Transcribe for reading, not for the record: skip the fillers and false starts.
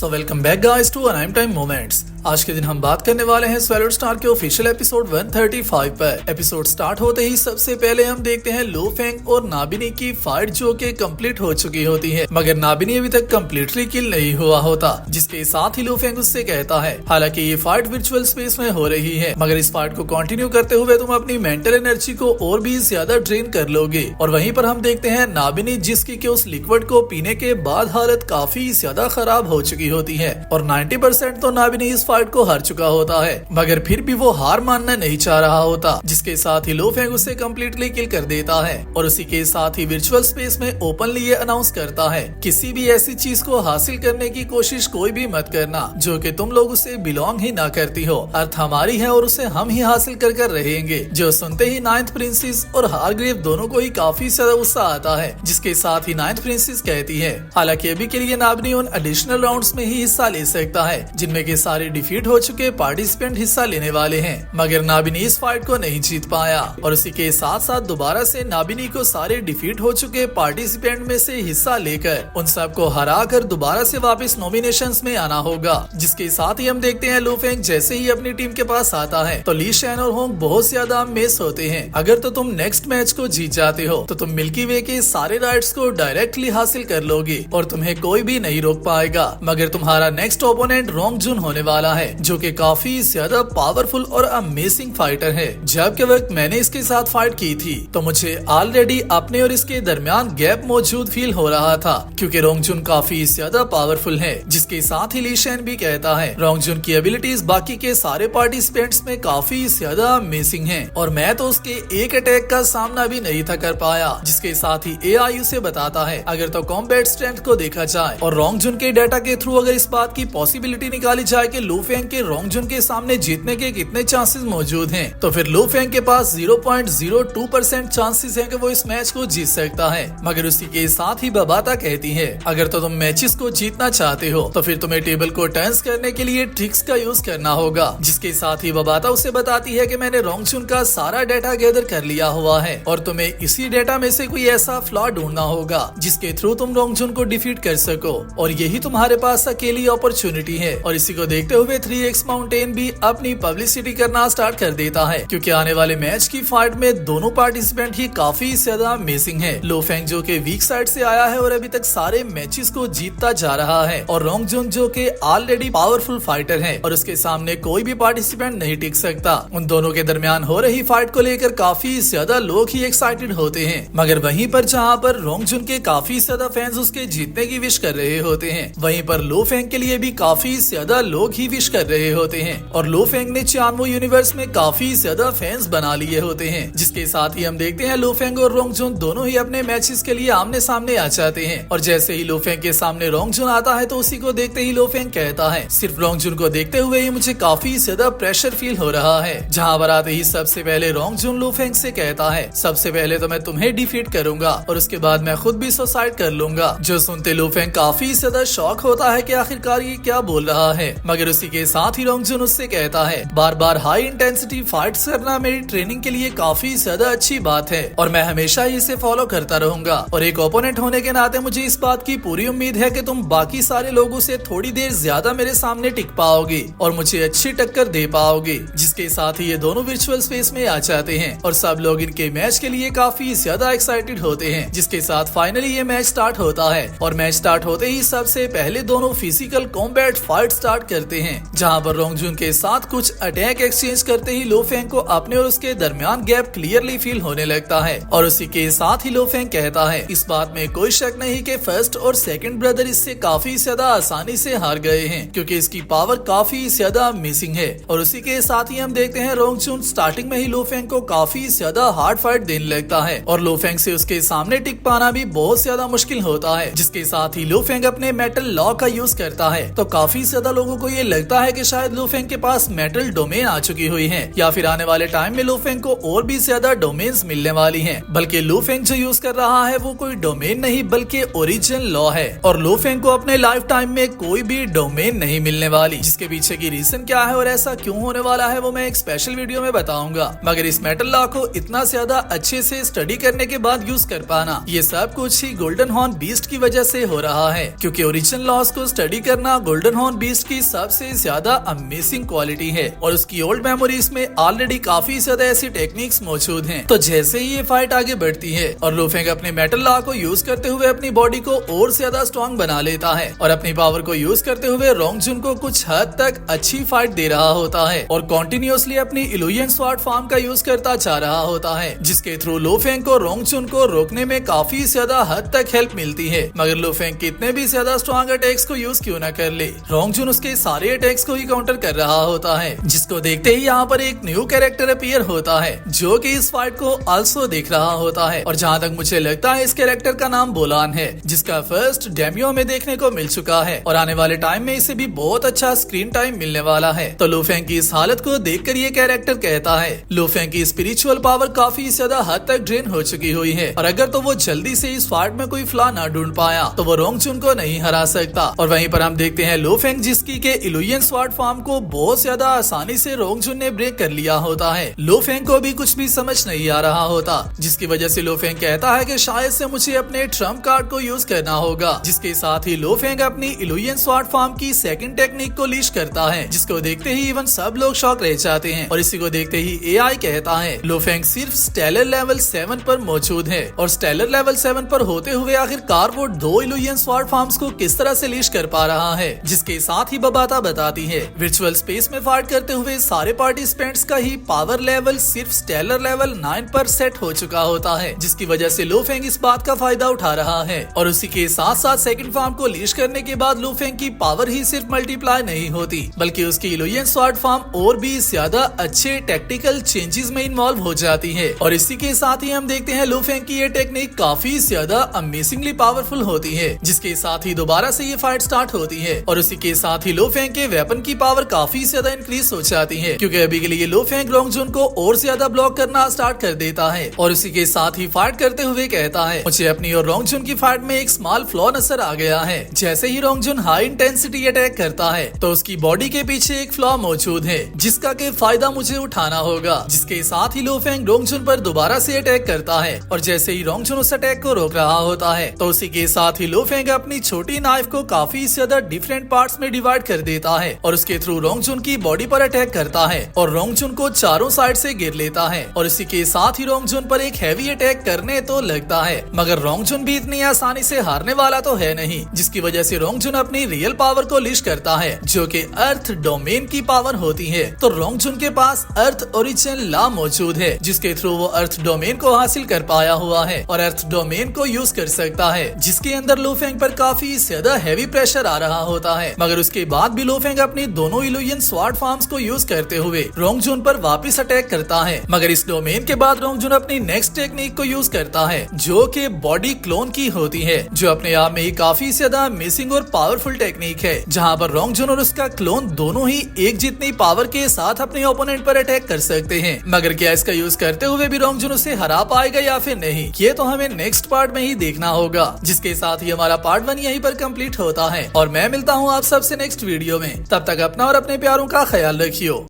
So welcome back guys to anime time moments. आज के दिन हम बात करने वाले हैं स्वेलोड स्टार के ऑफिशियल एपिसोड 135 पर। एपिसोड स्टार्ट होते ही सबसे पहले हम देखते हैं लो फेंग और नाबिनी की फाइट जो कि कंप्लीट हो चुकी होती है, मगर नाबिनी अभी तक कम्प्लीटली किल नहीं हुआ होता, जिसके साथ ही लो फेंग उससे कहता है हालांकि ये फाइट वर्चुअल स्पेस में हो रही है, मगर इस फाइट को कंटिन्यू करते हुए तुम अपनी मेंटल एनर्जी को और भी ज्यादा ड्रेन कर लोगे। और वहीं पर हम देखते हैं नाबिनी जिसकी के उस लिक्विड को पीने के बाद हालत काफी ज्यादा खराब हो चुकी होती है और 90% तो नाबिनी इस फाइट को हार चुका होता है, मगर फिर भी वो हार मानना नहीं चाह रहा होता, जिसके साथ ही लो फेंग उसे कम्प्लीटली किल कर देता है। और उसी के साथ ही वर्चुअल स्पेस में ओपनली ये अनाउंस करता है किसी भी ऐसी चीज को हासिल करने की कोशिश कोई भी मत करना जो कि तुम लोग उसे बिलोंग ही ना करती हो, अर्थ हमारी है और उसे हम ही हासिल कर रहेंगे। जो सुनते ही नाइन्थ प्रिंसेस और हारग्रेव दोनों को ही काफी ज्यादा गुस्सा आता है, जिसके साथ ही नाइन्थ प्रिंसेस कहती है हालांकि अभी के लिए नाबिनी उन एडिशनल राउंड्स में ही हिस्सा ले सकता है जिनमें के सारे डिफीट हो चुके पार्टिसिपेंट हिस्सा लेने वाले हैं, मगर नाबिनी इस फाइट को नहीं जीत पाया। और उसी के साथ साथ दोबारा से नाबिनी को सारे डिफीट हो चुके पार्टिसिपेंट में से हिस्सा लेकर उन सबको हरा कर दोबारा से वापस नॉमिनेशंस में आना होगा। जिसके साथ ही हम देखते हैं लो फेंग जैसे ही अपनी टीम के पास आता है तो ली शैन और होंग बहुत ज्यादा अमेज़ होते हैं। अगर तो तुम नेक्स्ट मैच को जीत जाते हो तो तुम मिल्की वे के सारे राइट्स को डायरेक्टली हासिल कर लोगे और तुम्हें कोई भी नहीं रोक पाएगा, मगर तुम्हारा नेक्स्ट ओपोनेंट रोंग जुन होने वाला है जो कि काफी ज्यादा पावरफुल और अमेजिंग फाइटर है। जब के वक्त मैंने इसके साथ फाइट की थी तो मुझे ऑलरेडी अपने और इसके दरमियान गैप मौजूद फील हो रहा था, क्योंकि रोंग जुन काफी ज्यादा पावरफुल है। जिसके साथ ही ली शैन भी कहता है रोंग जुन की एबिलिटीज बाकी के सारे पार्टिसिपेंट्स में काफी ज्यादा अमेजिंग है और मैं तो उसके एक अटैक का सामना भी नहीं था कर पाया। जिसके साथ ही एआई उसे बताता है अगर तो कॉम्बैट स्ट्रेंथ को देखा जाए और रोंग जुन के डाटा के थ्रू अगर इस बात की पॉसिबिलिटी निकाली जाए कि लो फेंग के रोंग जुन के सामने जीतने के कितने चांसेस मौजूद हैं, तो फिर लो फेंग के पास 0.02% चांसेस हैं कि वो इस मैच को जीत सकता है। मगर उसी के साथ ही बबाता कहती है अगर तो तुम मैचेस को जीतना चाहते हो तो फिर तुम्हें टेबल को टर्न्स करने के लिए ट्रिक्स का यूज करना होगा। जिसके साथ ही बबाता उसे बताती है कि मैंने रोंग जुन का सारा डाटा गैदर कर लिया हुआ है और तुम्हें इसी डाटा में से कोई ऐसा फ्लॉ ढूंढना होगा जिसके थ्रू तुम रोंग जुन को डिफीट कर सको और यही तुम्हारे पास अकेली अपॉर्चुनिटी है। और इसी को देखते हुए 3x माउंटेन भी अपनी पब्लिसिटी करना स्टार्ट कर देता है, क्योंकि आने वाले मैच की फाइट में दोनों पार्टिसिपेंट ही काफी ज्यादा अमेजिंग है। लो फेंग जो कि वीक साइड से आया है और अभी तक सारे मैचेस को जीतता जा रहा है और रोंग जुन जो कि ऑलरेडी पावरफुल फाइटर है और उसके सामने कोई भी पार्टिसिपेंट नहीं टिक सकता। उन दोनों के दरमियान हो रही फाइट को लेकर काफी ज्यादा लोग ही एक्साइटेड होते हैं, मगर वहीं पर जहां पर रोंग जुन के काफी ज्यादा फैंस उसके जीतने की विश कर रहे होते हैं, वहीं पर लो फेंग के लिए भी काफी ज्यादा लोग ही विश कर रहे होते हैं और लो फेंग ने चानवो यूनिवर्स में काफी ज्यादा फैंस बना लिए होते हैं। जिसके साथ ही हम देखते हैं लो फेंग और रोंग जुन दोनों ही अपने मैचेस के लिए आमने सामने आ जाते हैं और जैसे ही लो फेंग के सामने रोंग जुन आता है तो उसी को देखते ही लो फेंग कहता है सिर्फ रोंग जुन को देखते हुए ही मुझे काफी ज्यादा प्रेशर फील हो रहा है। जहाँ पर आते ही सबसे पहले रोंग जुन लो फेंग से कहता है सबसे पहले तो मैं तुम्हें डिफीट करूंगा और उसके बाद मैं खुद भी सुसाइड कर लूंगा। जो सुनते लो फेंग काफी ज्यादा शॉक होता है कि आखिरकार ये क्या बोल रहा है, मगर उसी के साथ ही रोंग जुन उससे कहता है बार बार हाई इंटेंसिटी फाइट्स करना मेरी ट्रेनिंग के लिए काफी ज्यादा अच्छी बात है और मैं हमेशा ही इसे फॉलो करता रहूंगा और एक ओपोनेंट होने के नाते मुझे इस बात की पूरी उम्मीद है कि तुम बाकी सारे लोगों से थोड़ी देर ज्यादा मेरे सामने टिक पाओगे और मुझे अच्छी टक्कर दे पाओगे। जिसके साथ ही ये दोनों वर्चुअल स्पेस में आ जाते हैं और सब लोग इनके मैच के लिए काफी ज्यादा एक्साइटेड होते हैं। जिसके साथ फाइनली ये मैच स्टार्ट होता है और मैच स्टार्ट होते ही सबसे पहले दोनों फिजिकल कॉम्बैट फाइट स्टार्ट करते हैं, जहाँ पर रोंग जुन के साथ कुछ अटैक एक्सचेंज करते ही लो फेंग को अपने और उसके दरमियान गैप क्लियरली फील होने लगता है और उसी के साथ ही लो फेंग कहता है इस बात में कोई शक नहीं कि फर्स्ट और सेकंड ब्रदर इससे काफी ज्यादा आसानी से हार गए हैं, क्योंकि इसकी पावर काफी ज्यादा अमेजिंग है। और उसी के साथ ही हम देखते हैं रोंग जुन स्टार्टिंग में ही लो फेंग को काफी ज्यादा हार्ड फाइट देने लगता है और लो फेंग से उसके सामने टिक पाना भी बहुत ज्यादा मुश्किल होता है। जिसके साथ ही लो फेंग अपने मेटल लॉ का यूज करता है तो काफी ज्यादा लोगों को ये लगता है कि शायद लो फेंग के पास मेटल डोमेन आ चुकी हुई है या फिर आने वाले टाइम में लो फेंग को और भी ज्यादा डोमेन्स मिलने वाली हैं। बल्कि लो फेंग जो यूज कर रहा है वो कोई डोमेन नहीं बल्कि ओरिजिनल लॉ है और लो फेंग को अपने लाइफ टाइम में कोई भी डोमेन नहीं मिलने वाली। जिसके पीछे की रीजन क्या है और ऐसा क्यों होने वाला है वो मैं एक स्पेशल वीडियो में बताऊंगा, मगर इस मेटल लॉ को इतना ज्यादा अच्छे से स्टडी करने के बाद यूज कर पाना ये सब कुछ ही गोल्डन हॉर्न बीस्ट की वजह से हो रहा है, क्योंकि ओरिजिनल लॉस को स्टडी करना गोल्डन हॉर्न बीस्ट की सबसे ज्यादा अमेजिंग क्वालिटी है और उसकी ओल्ड मेमोरीज में ऑलरेडी काफी ज्यादा ऐसी टेक्निक्स मौजूद हैं। तो जैसे ही ये फाइट आगे बढ़ती है और लो फेंग अपने मेटल लॉ को यूज करते हुए अपनी बॉडी को और ज्यादा स्ट्रॉन्ग बना लेता है और अपनी पावर को यूज करते हुए रोंगजुन को कुछ हद तक अच्छी फाइट दे रहा होता है और कॉन्टिन्यूसली अपनी इल्यूजन स्वॉर्ड फॉर्म का यूज करता जा रहा होता है, जिसके थ्रू लो फेंग को रोंगजुन को रोकने में काफी ज्यादा हद तक हेल्प मिलती है। मगर लो फेंग कितने भी ज्यादा स्ट्रॉन्ग अटैक्स को यूज क्यों न कर ले, रोंगजुन उसके सारे अटैक्स को ही काउंटर कर रहा होता है, जिसको देखते ही यहाँ पर एक न्यू कैरेक्टर अपीयर होता है जो कि इस फाइट को आल्सो देख रहा होता है। और जहाँ तक मुझे लगता है इस कैरेक्टर का नाम बोलान है, जिसका फर्स्ट डेमियो में देखने को मिल चुका है और आने वाले टाइम में इसे भी बहुत अच्छा स्क्रीन टाइम मिलने वाला है। तो लो फेंग की इस हालत को देखकर ये कैरेक्टर कहता है लो फेंग की स्पिरिचुअल पावर काफी ज्यादा हद तक ड्रेन हो चुकी हुई है और अगर तो वो जल्दी से इस फाइट में कोई फ्लॉ न ढूंढ पाया तो वो रोंगजुन को नहीं हरा सकता। और वहीं पर हम देखते हैं लो फेंग जिसकी के इल्यूजन स्वॉर्ड फॉर्म को बहुत ज्यादा आसानी से रोंगजुन ने ब्रेक कर लिया होता है। लो फेंग को भी कुछ भी समझ नहीं आ रहा होता, जिसकी वजह से लो फेंग कहता है कि शायद से मुझे अपने ट्रम्प कार्ड को यूज करना होगा, जिसके साथ ही लो फेंग अपनी इल्यूजन स्वॉर्ड फॉर्म की सेकंड टेक्निक को लीश करता है, जिसको देखते ही इवन सब लोग शॉक रह जाते हैं। और इसी को देखते ही एआई कहता है लो फेंग सिर्फ स्टेलर लेवल 7 पर मौजूद है और स्टेलर लेवल 7 पर होते हुए आखिरकार वो दो इल्यूजन स्वॉर्ड फॉर्म्स को किस तरह से लीश कर पा रहा है, जिसके साथ ही बबाता बताती है वर्चुअल स्पेस में फाइट करते हुए सारे पार्टिसिपेंट्स का ही पावर लेवल सिर्फ स्टेलर लेवल 9 पर सेट हो चुका होता है, जिसकी वजह से लो फेंग इस बात का फायदा उठा रहा है। और उसी के साथ साथ सेकंड फॉर्म को लीश करने के बाद लो फेंग की पावर ही सिर्फ मल्टीप्लाई नहीं होती बल्कि उसकी इल्यूजन स्वॉर्ड फॉर्म और भी ज्यादा अच्छे टेक्टिकल चेंजेस में इन्वॉल्व हो जाती है। और इसी के साथ ही हम देखते हैं लो फेंग की ये टेक्निक काफी ज्यादा अमेजिंगली पावरफुल होती है, जिसके साथ ही दोबारा से ये फाइट स्टार्ट होती है। और उसी के साथ ही लो फेंग के वेपन की पावर काफी ज्यादा इंक्रीज हो जाती है, क्योंकि अभी के लिए लो फेंग रोंगजुन को और ज्यादा ब्लॉक करना स्टार्ट कर देता है और उसी के साथ ही फाइट करते हुए कहता है मुझे अपनी और रोंगजुन की फाइट में एक स्मॉल फ्लॉ नजर आ गया है। जैसे ही रोंगजुन हाई इंटेंसिटी अटैक करता है तो उसकी बॉडी के पीछे एक फ्लॉ मौजूद है, जिसका के फायदा मुझे उठाना होगा। जिसके साथ ही लो फेंग रोंगजुन पर दोबारा से अटैक करता है और जैसे ही रोंगजुन उस अटैक को रोक रहा होता है तो उसी के साथ ही लो फेंग अपनी छोटी नाइफ को काफी ज्यादा डिफरेंट पार्ट्स में डिवाइड कर देता है और उसके थ्रू रोंगजुन की बॉडी पर अटैक करता है और रोंगजुन को चारों साइड से घेर लेता है। और इसी के साथ ही रोंगजुन पर एक हैवी अटैक करने तो लगता है, मगर रोंगजुन भी इतनी आसानी से हारने वाला तो है नहीं, जिसकी वजह से रोंगजुन अपनी रियल पावर को लीश करता है जो कि अर्थ डोमेन की पावर होती है। तो रोंगजुन के पास अर्थ ओरिजिन लॉ मौजूद है, जिसके थ्रू वो अर्थ डोमेन को हासिल कर पाया हुआ है और अर्थ डोमेन को यूज कर सकता है, जिसके अंदर लो फेंग पर काफी ज्यादा हैवी प्रेशर आ रहा होता है। मगर उसके बाद भी लो फेंग अपनी दोनों इल्यूजन स्वॉर्ड फॉर्म्स को यूज करते हुए रोंगजुन पर वापस अटैक करता है। मगर इस डोमेन के बाद रोंगजुन अपनी नेक्स्ट टेक्निक को यूज करता है जो कि बॉडी क्लोन की होती है, जो अपने आप में ही काफी ज्यादा अमेजिंग और पावरफुल टेक्निक है, जहाँ पर रोंगजुन और उसका क्लोन दोनों ही एक जितनी पावर के साथ अपने ओपोनेंट पर अटैक कर सकते हैं। मगर क्या इसका यूज करते हुए भी रोंगजुन उसे हरा पाएगा या फिर नहीं, ये तो हमें नेक्स्ट पार्ट में ही देखना होगा। जिसके साथ ही हमारा पार्ट 1 यहीं पर कंप्लीट होता है और मैं मिलता हूँ आप सबसे नेक्स्ट वीडियो में। तब तक अपना और अपने प्यारों का ख्याल रखियो।